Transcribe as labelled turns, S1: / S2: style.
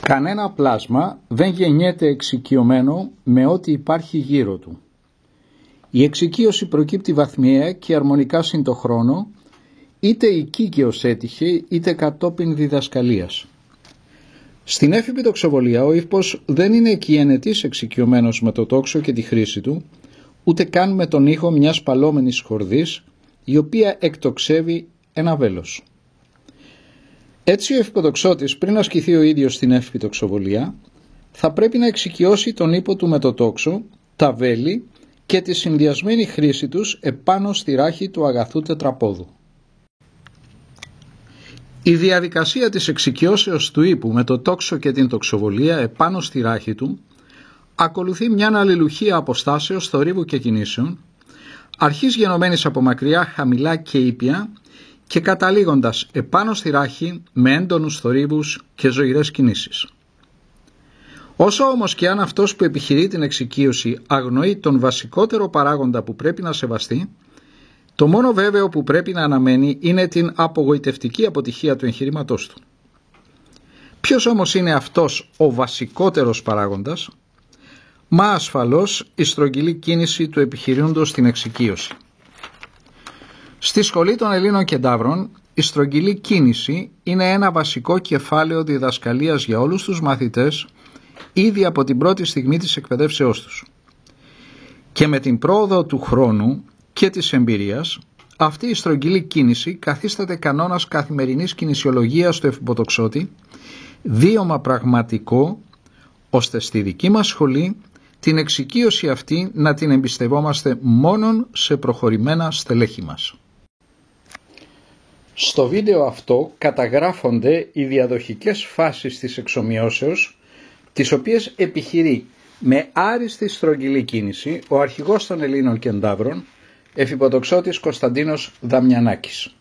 S1: Κανένα πλάσμα δεν γεννιέται εξοικειωμένο με ό,τι υπάρχει γύρω του. Η εξοικείωση προκύπτει βαθμιαία και αρμονικά συν το χρόνο, είτε οικίκαιος έτυχε, είτε κατόπιν διδασκαλίας. Στην έφηβη τοξοβολία ο ύφπος δεν είναι εκειενετής εξοικειωμένος με το τόξο και τη χρήση του, ούτε καν με τον ήχο μιας παλόμενης χορδής, η οποία εκτοξεύει ένα βέλος. Έτσι ο ευποτοξότης, πριν ασκηθεί ο ίδιος στην έφηβη τοξοβολία, θα πρέπει να εξοικειώσει τον ύπο του με το τόξο, τα βέλη και τη συνδυασμένη χρήση τους επάνω στη ράχη του αγαθού τετραπόδου. Η διαδικασία της εξοικειώσεως του ύπου με το τόξο και την τοξοβολία επάνω στη ράχη του ακολουθεί μια αλληλουχία αποστάσεως, θορύβου και κινήσεων, αρχής γενομένης από μακριά, χαμηλά και ήπια και καταλήγοντας επάνω στη ράχη με έντονους θορύβους και ζωηρές κινήσεις. Όσο όμως και αν αυτός που επιχειρεί την εξοικείωση αγνοεί τον βασικότερο παράγοντα που πρέπει να σεβαστεί, το μόνο βέβαιο που πρέπει να αναμένει είναι την απογοητευτική αποτυχία του εγχειρήματός του. Ποιος όμως είναι αυτός ο βασικότερος παράγοντας? Μα ασφαλώς η στρογγυλή κίνηση του επιχειρούντος στην εξοικείωση. Στη σχολή των Ελλήνων Κεντάβρων, η στρογγυλή κίνηση είναι ένα βασικό κεφάλαιο διδασκαλίας για όλους τους μαθητές ήδη από την πρώτη στιγμή της εκπαιδεύσεώς τους. Και με την πρόοδο του χρόνου και της εμπειρίας, αυτή η στρογγυλή κίνηση καθίσταται κανόνας καθημερινής κινησιολογίας του ευποτοξότη, βίωμα πραγματικό, ώστε στη δική μας σχολή την εξοικείωση αυτή να την εμπιστευόμαστε μόνον σε προχωρημένα στελέχη μας. Στο βίντεο αυτό καταγράφονται οι διαδοχικές φάσεις της εξομοιώσεως, τις οποίες επιχειρεί με άριστη στρογγυλή κίνηση ο αρχηγός των Ελλήνων Κεντάβρων, Εφυποτοξότης Κωνσταντίνος Δαμιανάκης.